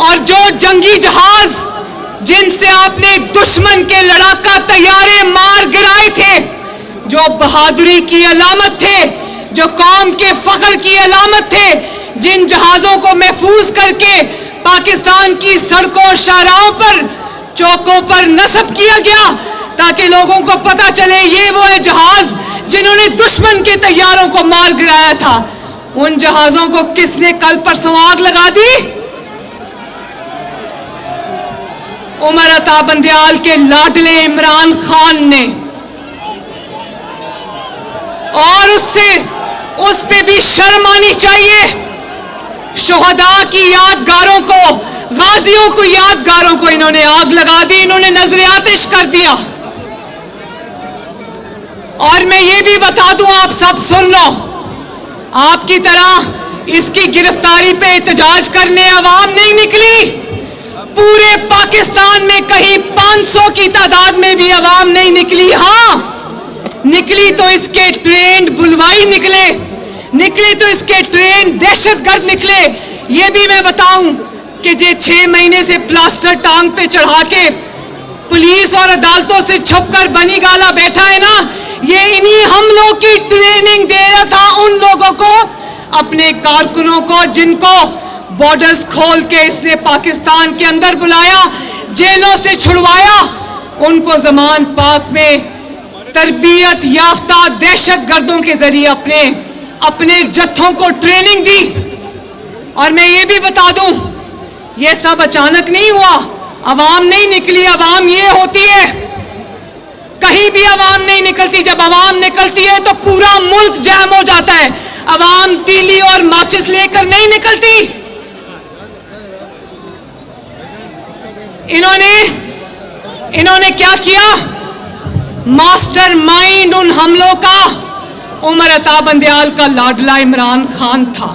और जो जंगी जहाज जिनसे आपने एक दुश्मन के लड़ाका तैयारे मार गिराए थे, जो बहादुरी की अलामत थे, जो कौम के फख्र की अलामत थे, जिन जहाजों को महफूज करके पाकिस्तान की सड़कों शाहराहों पर चौकों पर नस्ब किया गया ताकि लोगों को पता चले ये वो है जहाज जिन्होंने दुश्मन के तैयारों को मार गिराया था। उन जहाजों को किसने कल परसों आग लगा दी? उमर अता बंदयाल के लाडले इमरान खान ने। और उस पे भी शर्म आनी चाहिए। शुहदा की यादगारों को, गाजियों को यादगारों को इन्होंने आग लगा दी, इन्होंने नजर आतिश कर दिया। और मैं ये भी बता दूं, आप सब सुन लो, आपकी तरह इसकी गिरफ्तारी पे एहतजाज करने अवाम नहीं निकली। पूरे पाकिस्तान में कहीं 500 की तादाद में भी अवाम नहीं निकली। हाँ निकली तो इसके ट्रेंड बुलवाई निकले तो इसके ट्रेंड दहशतगर्द निकले। ये भी मैं बताऊं कि जे 6 महीने से प्लास्टर टांग पे चढ़ा के पुलिस और अदालतों से छुपकर बनी गाला बैठा है ना, ये इन्हीं हमलों की ट्रेनिंग दे रहा था उन लोगों को, अपने कारकुनों को, जिनको बॉर्डर्स खोल के इसने पाकिस्तान के अंदर बुलाया, जेलों से छुड़वाया, उनको जमान पाक में तरबियत याफ्ता दहशतगर्दों के जरिए अपने जत्थों को ट्रेनिंग दी। और मैं ये भी बता दूं, ये सब अचानक नहीं हुआ, अवाम नहीं निकली। अवाम ये होती है, कहीं भी अवाम नहीं निकलती। जब अवाम निकलती है तो पूरा मुल्क जाम हो जाता है। अवाम तीली और माचिस लेकर नहीं निकलती। इन्होंने क्या किया? मास्टर माइंड उन हमलों का उमर अता बंदयाल का लाडला इमरान खान था।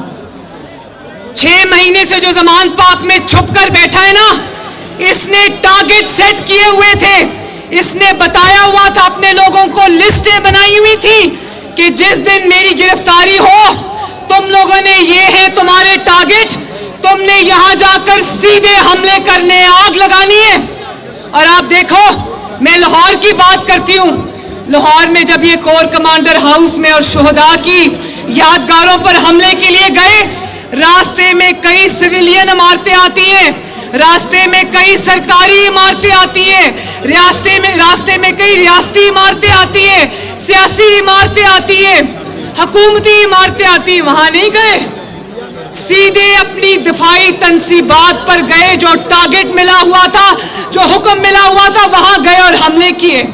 6 महीने से जो जमान पाक में छुपकर बैठा है ना, इसने टारगेट सेट किए हुए थे। इसने बताया हुआ था, अपने लोगों को लिस्टें बनाई हुई थी कि जिस दिन मेरी गिरफ्तारी हो, तुम लोगों ने, ये है तुम्हारे टारगेट, तुमने यहां जाकर सीधे हमले करने, आग लगानी है। और आप देखो, मैं लाहौर की बात करती हूं। लाहौर में जब ये कोर कमांडर हाउस में और शुहदा की यादगारों पर हमले के लिए गए, रास्ते में कई सिविलियन इमारतें आती हैं, रास्ते में कई सरकारी इमारतें आती हैं, रास्ते में कई रियासती इमारतें आती हैं, सियासी इमारतें आती हैं, हुकूमती इमारतें आती हैं। वहां नहीं गए, सीधे अपनी दिफाई तनसीबात पर गए। जो टारगेट मिला हुआ था, जो हुक्म मिला हुआ था, वहां गए और हमले किए।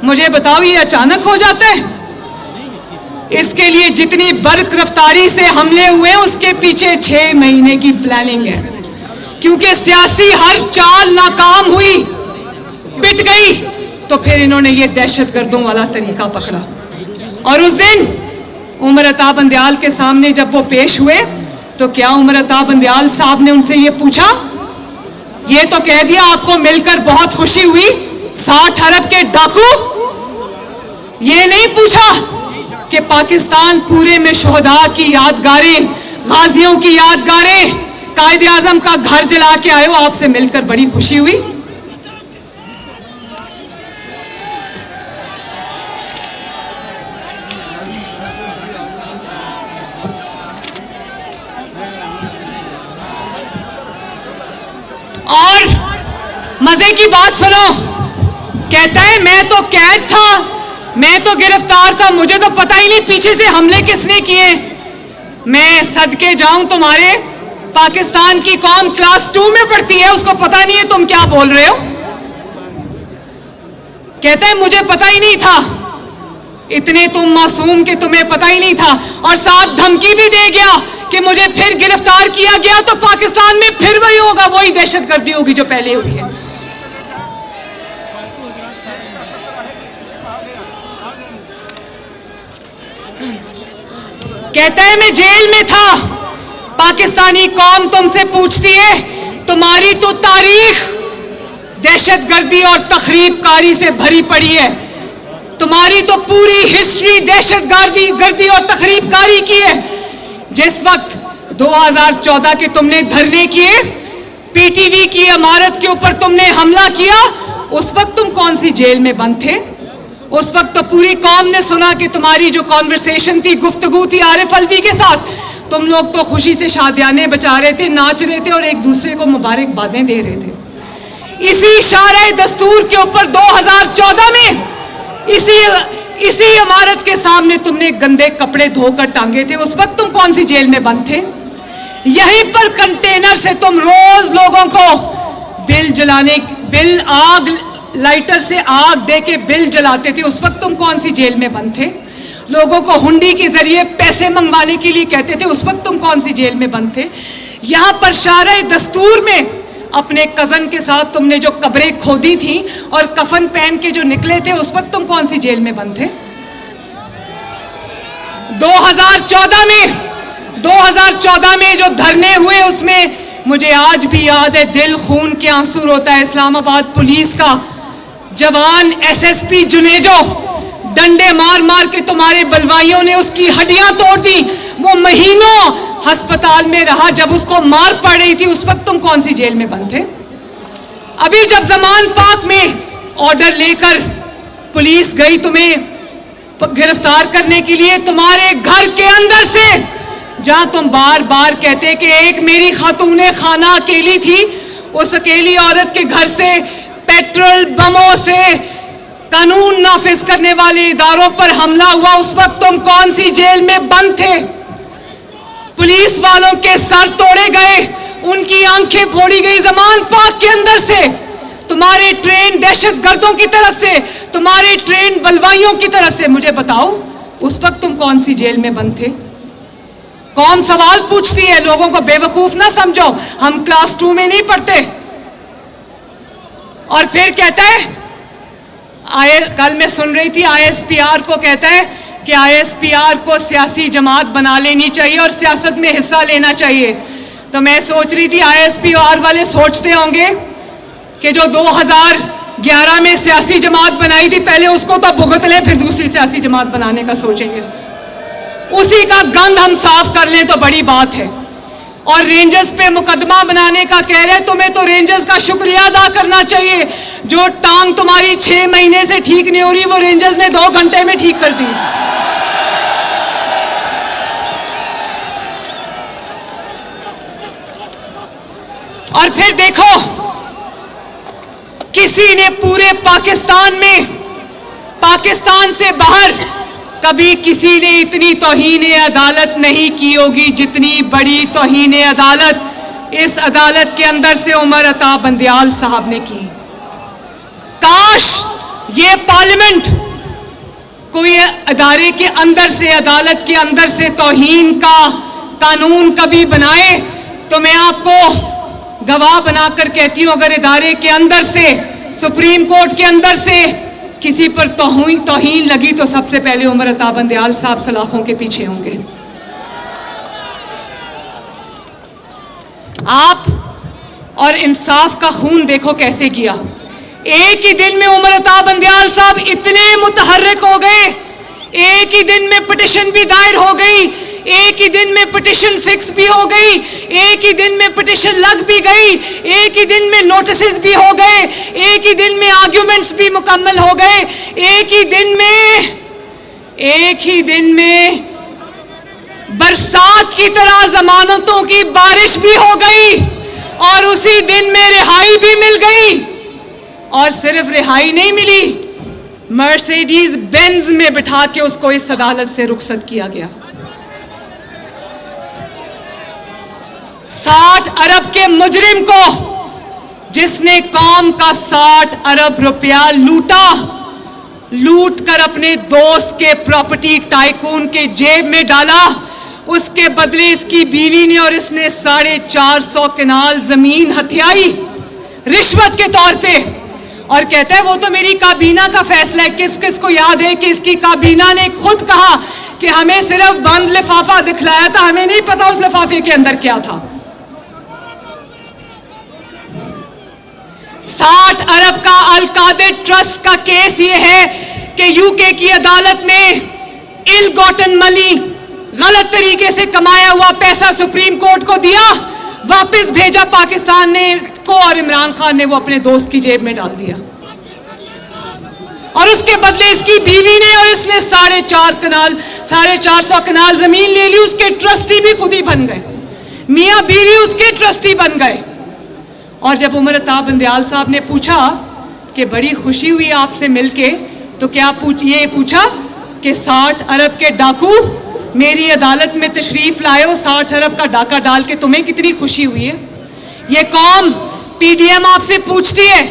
मुझे बताओ, ये अचानक हो जाता है? इसके लिए जितनी बर्क रफ्तारी से हमले हुए, उसके पीछे 6 महीने की प्लानिंग है। क्योंकि सियासी हर चाल नाकाम हुई, पिट गई, तो फिर इन्होंने ये दहशतगर्दों वाला तरीका पकड़ा। और उस दिन उमर अता बंदयाल के सामने जब वो पेश हुए, तो क्या उमर अता बंदयाल साहब ने उनसे ये पूछा? ये तो कह दिया आपको मिलकर बहुत खुशी हुई, 60 अरब के डाकू। ये नहीं पूछा कि पाकिस्तान पूरे में शोहदा की यादगारें, गाजियों की यादगारें, कायदे आजम का घर जला के आए हो, आपसे मिलकर बड़ी खुशी हुई। और मजे की बात सुनो, कहता है मैं तो कैद था, मैं तो गिरफ्तार था, मुझे तो पता ही नहीं पीछे से हमले किसने किए। मैं सदके जाऊं, तुम्हारे पाकिस्तान की कौम क्लास 2 में पढ़ती है, उसको पता नहीं है तुम क्या बोल रहे हो। कहता है मुझे पता ही नहीं था, इतने तुम मासूम कि तुम्हें पता ही नहीं था। और साथ धमकी भी दे गया कि मुझे फिर गिरफ्तार किया गया तो पाकिस्तान में फिर वही होगा, वही दहशतगर्दी होगी जो पहले हुई है। कहता है मैं जेल में था, पाकिस्तानी कौम तुमसे पूछती है तुम्हारी तो तारीख दहशतगर्दी और तखरीबकारी से भरी पड़ी है, तुम्हारी तो पूरी हिस्ट्री दहशतगर्दी और तखरीबकारी की है। जिस वक्त 2014 के तुमने धरने किए, पीटीवी की इमारत के ऊपर तुमने हमला किया, उस वक्त तुम कौन सी जेल में बंद थे? उस वक्त तो पूरी कौम ने सुना कि तुम्हारी जो कॉन्वर्सेशन थी, गुफ्तगू थी आरिफ अलवी के साथ, तुम लोग तो खुशी से शादियाने बचा रहे थे, नाच रहे थे और एक दूसरे को मुबारकबादें दे रहे थे। इसी शारे दस्तूर के ऊपर 2014 में इसी इमारत के सामने तुमने गंदे कपड़े धोकर टांगे थे, उस वक्त तुम कौन सी जेल में बंद थे? यहीं पर कंटेनर से तुम रोज लोगों को आग लाइटर से आग दे के बिल जलाते थे, उस वक्त तुम कौन सी जेल में बंद थे? लोगों को हुंडी के जरिए पैसे मंगवाने के लिए कहते थे, उस वक्त तुम कौन सी जेल में बंद थे? यहां पर शारे दस्तूर में अपने कजन के साथ तुमने जो कब्रें खोदी थी और कफन पहन के जो निकले थे, उस वक्त तुम कौन सी जेल में बंद थे? 2014 में जो धरने हुए, उसमें मुझे आज भी याद है, दिल खून के आंसू रोता है। इस्लामाबाद पुलिस का जवान एसएसपी जुनेजो डंडे मार मार के तुम्हारे बलवाइयों ने उसकी हड्डियां तोड़ दी। वो महीनों अस्पताल में रहा, जब उसको मार पड़ रही थी, उस वक्त तुम कौन सी जेल में बंद थे? अभी जब जमान पाक में ऑर्डर लेकर पुलिस गई तुम्हें गिरफ्तार करने के लिए, तुम्हारे घर के अंदर से, जहां तुम बार बार कहते कि एक मेरी खातूने खाना अकेली थी, उस अकेली औरत के घर से पेट्रोल बमों से कानून नाफिज करने वाले इदारों पर हमला हुआ, उस वक्त तुम कौन सी जेल में बंद थे? पुलिस वालों के सर तोड़े गए, उनकी आंखें फोड़ी गई जमान पाक के अंदर से, तुम्हारे ट्रेन दहशतगर्दों की तरफ से, तुम्हारे ट्रेन बलवाइयों की तरफ से। मुझे बताओ, उस वक्त तुम कौन सी जेल में बंद थे? कौन सवाल पूछती है? लोगों को बेवकूफ ना समझो, हम क्लास 2 में नहीं पढ़ते। और फिर कहता है, कल मैं सुन रही थी ISPR को, कहता है कि ISPR को सियासी जमात बना लेनी चाहिए और सियासत में हिस्सा लेना चाहिए। तो मैं सोच रही थी ISPR वाले सोचते होंगे कि जो 2011 में सियासी जमात बनाई थी, पहले उसको तो भुगत लें, फिर दूसरी सियासी जमात बनाने का सोचेंगे। उसी का गंद हम साफ कर लें तो बड़ी बात है। और रेंजर्स पे मुकदमा बनाने का कह रहे, तुम्हें तो रेंजर्स का शुक्रिया अदा करना चाहिए। जो टांग तुम्हारी 6 महीने से ठीक नहीं हो रही, वो रेंजर्स ने 2 घंटे में ठीक कर दी। और फिर देखो, किसी ने पूरे पाकिस्तान में, पाकिस्तान से बाहर कभी किसी ने इतनी तौहीन अदालत नहीं की होगी जितनी बड़ी तौहीन अदालत इस अदालत के अंदर से उमर अता बंदयाल साहब ने की। काश ये पार्लियामेंट कोई अदारे के अंदर से, अदालत के अंदर से तौहीन का कानून कभी बनाए, तो मैं आपको गवाह बनाकर कहती हूं, अगर इदारे के अंदर से, सुप्रीम कोर्ट के अंदर से किसी पर तौहीन लगी तो सबसे पहले उमर अता बंदयाल साहब सलाखों के पीछे होंगे। आप और इंसाफ का खून देखो कैसे किया। एक ही दिन में उमर अता बंदयाल साहब इतने मुतहर्रिक हो गए, एक ही दिन में पिटिशन भी दायर हो गई, एक ही दिन में पिटिशन फिक्स भी हो गई, एक ही दिन में पिटिशन लग भी गई, एक ही दिन में नोटिसेस भी हो गए, एक ही दिन में आर्ग्यूमेंट्स भी मुकम्मल हो गए, एक ही दिन में बरसात की तरह जमानतों की बारिश भी हो गई और उसी दिन में रिहाई भी मिल गई। और सिर्फ रिहाई नहीं मिली, मर्सिडीज बेंज में बिठा के उसको इस अदालत से रुखसत किया गया। 60 अरब के मुजरिम को, जिसने कौम का 60 अरब रुपया लूट कर अपने दोस्त के प्रॉपर्टी टाइकून के जेब में डाला, उसके बदले इसकी बीवी ने और इसने 450 कनाल जमीन हथियाई रिश्वत के तौर पे। और कहता है वो तो मेरी काबीना का फैसला है। किस किस को याद है कि इसकी काबीना ने खुद कहा कि हमें सिर्फ बंद लिफाफा दिखलाया था, हमें नहीं पता उस लिफाफे के अंदर क्या था। 60 अरब का अल कादिर ट्रस्ट का केस ये है कि यूके की अदालत ने इल गॉटन मनी, गलत तरीके से कमाया हुआ पैसा सुप्रीम कोर्ट को दिया, वापस भेजा पाकिस्तान ने को, और इमरान खान ने वो अपने दोस्त की जेब में डाल दिया। और उसके बदले इसकी बीवी ने और इसने 450 कनाल जमीन ले ली। उसके ट्रस्टी भी खुद ही बन गए, मियां बीवी उसके ट्रस्टी बन गए। और जब उमर अता बंदयाल साहब ने पूछा कि बड़ी खुशी हुई आपसे मिलके, तो क्या ये पूछा कि 60 अरब के डाकू मेरी अदालत में तशरीफ लाए हो, 60 अरब का डाका डाल के, तुम्हें कितनी खुशी हुई है? ये कौम पीडीएम आपसे पूछती है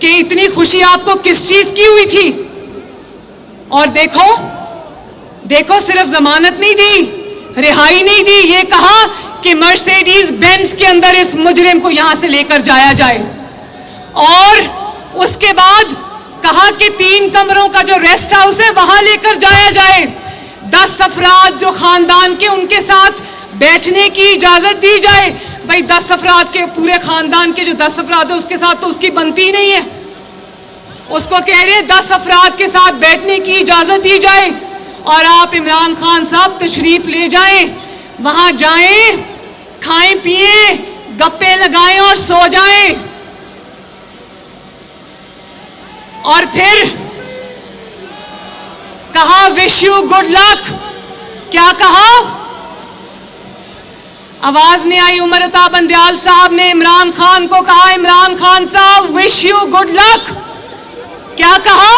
कि इतनी खुशी आपको किस चीज की हुई थी? और देखो सिर्फ जमानत नहीं दी, रिहाई नहीं दी, ये कहा कि मर्सिडीज बेंज के अंदर इस मुजरिम को यहां से लेकर जाया जाए। और उसके बाद कहा कि 3 कमरों का जो रेस्ट हाउस है वहां लेकर जाया जाए। 10 अफराद जो खानदान के, उनके साथ बैठने की इजाजत दी जाए। भाई 10 अफराद के, पूरे खानदान के जो 10 अफराद है उसके साथ तो उसकी बनती नहीं है। उसको कह रहे हैं 10 अफराद के साथ बैठने की इजाजत दी जाए और आप इमरान खान साहब तशरीफ ले जाएं, वहां जाएं, खाएं पिएं, गप्पे लगाएं और सो जाएं। और फिर कहा विश यू गुड लक। क्या कहा? आवाज नहीं आई। उमर अता बंदयाल साहब ने इमरान खान को कहा, इमरान खान साहब विश यू गुड लक। क्या कहा?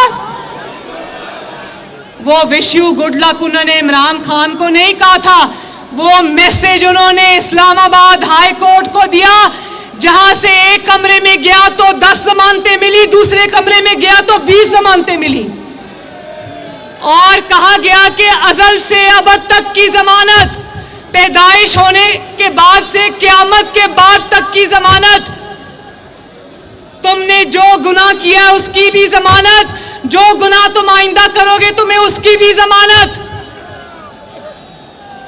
वो विश यू गुड लक उन्होंने इमरान खान को नहीं कहा था, वो मैसेज उन्होंने इस्लामाबाद हाई कोर्ट को दिया, जहां से एक कमरे में गया तो 10 जमानतें मिली, दूसरे कमरे में गया तो 20 जमानतें मिली। और कहा गया कि अजल से अबद तक की जमानत, पैदाइश होने के बाद से क़यामत के बाद तक की जमानत, तुमने जो गुनाह किया उसकी भी जमानत, जो गुनाह तुम आइंदा करोगे तुम्हें उसकी भी जमानत।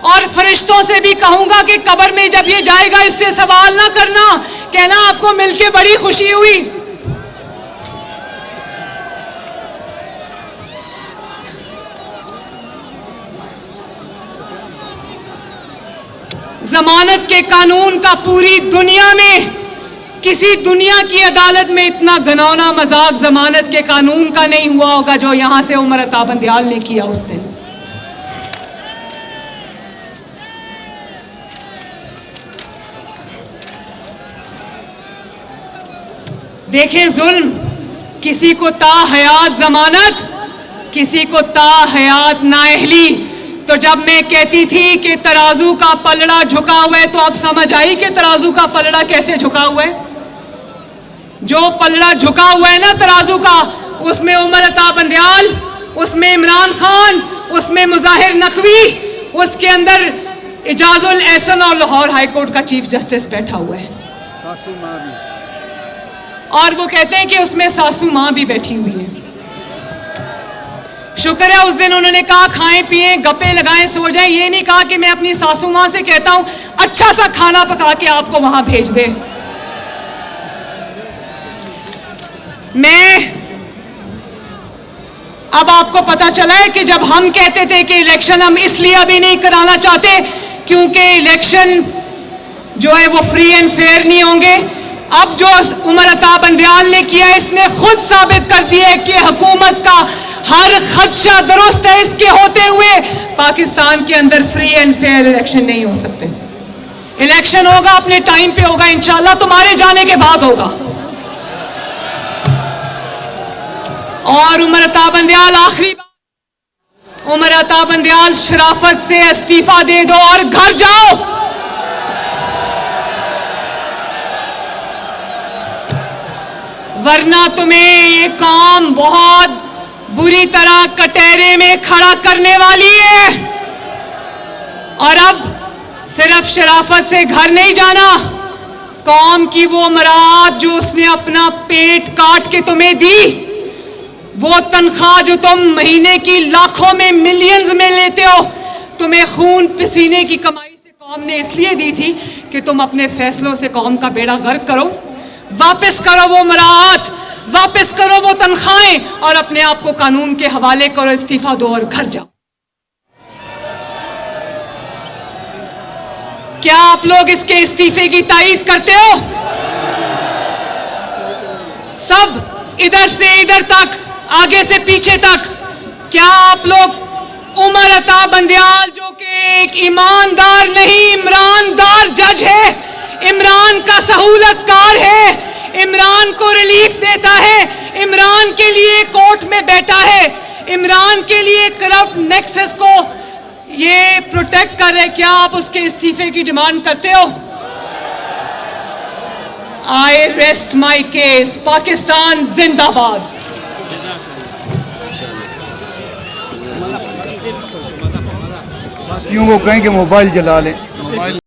और फरिश्तों से भी कहूंगा कि कब्र में जब ये जाएगा इससे सवाल ना करना, कहना आपको मिलके बड़ी खुशी हुई। जमानत के कानून का पूरी दुनिया में, किसी दुनिया की अदालत में इतना घिनौना मजाक जमानत के कानून का नहीं हुआ होगा जो यहां से उमर अता बंदयाल ने किया उस दिन। देखें जुल्म, किसी को ता हयात जमानत, किसी को ता हयात नाअहली। तो जब मैं कहती थी कि तराजू का पलड़ा झुका हुआ है, तो अब समझ आई कि तराजू का पलड़ा कैसे झुका हुआ है। जो पलड़ा झुका हुआ है ना तराजू का, उसमें उमर अता बंदयाल, उसमें इमरान खान, उसमें मुजाहिर नकवी, उसके अंदर इजाजुल एहसन और लाहौर हाई कोर्ट का चीफ जस्टिस बैठा हुआ है। और वो कहते हैं कि उसमें सासू माँ भी बैठी हुई है। शुक्र है उस दिन उन्होंने कहा खाएं पिएं गप्पे लगाएं सो जाएं। ये नहीं कहा कि मैं अपनी सासू माँ से कहता हूं अच्छा सा खाना पका के आपको वहां भेज दे। मैं अब आपको पता चला है कि जब हम कहते थे कि इलेक्शन हम इसलिए अभी नहीं कराना चाहते क्योंकि इलेक्शन जो है वो फ्री एंड फेयर नहीं होंगे। अब जो उमर अता बंदयाल ने किया, इसने खुद साबित कर दिया कि हुकूमत का हर खदशा दुरुस्त है। इसके होते हुए पाकिस्तान के अंदर फ्री एंड फेयर इलेक्शन नहीं हो सकते। इलेक्शन होगा अपने टाइम पे होगा, इंशाल्लाह तुम्हारे जाने के बाद होगा। और उमर अता बंदयाल, आखिरी बात, उमर अता बंदयाल शराफत से इस्तीफा दे दो और घर जाओ। वरना तुम्हें ये कौम बहुत बुरी तरह कटहरे में खड़ा करने वाली है। और अब सिर्फ शराफत से घर नहीं जाना, कौम की वो मराद जो उसने अपना पेट काट के तुम्हें दी, वो तनख्वाह जो तुम महीने की लाखों में मिलियंस में लेते हो, तुम्हें खून पसीने की कमाई से कौम ने इसलिए दी थी कि तुम अपने फैसलों से कौम का बेड़ा गर्क करो। वापस करो वो मराहत, वापस करो वो तनख्वाहें और अपने आप को कानून के हवाले करो, इस्तीफा दो और घर जाओ। क्या आप लोग इसके इस्तीफे की तायीद करते हो? सब इधर से इधर तक, आगे से पीछे तक, क्या आप लोग उमर अता बंदयाल जो कि एक ईमानदार नहीं इमरानदार जज है, इमरान का सहूलतकार है, इमरान को रिलीफ देता है, इमरान के लिए कोर्ट में बैठा है, इमरान के लिए करप्ट नेक्सस को ये प्रोटेक्ट कर रहे, क्या आप उसके इस्तीफे की डिमांड करते हो? आई रेस्ट माई केस। पाकिस्तान जिंदाबाद। साथियों को कहें कि मोबाइल जला लें।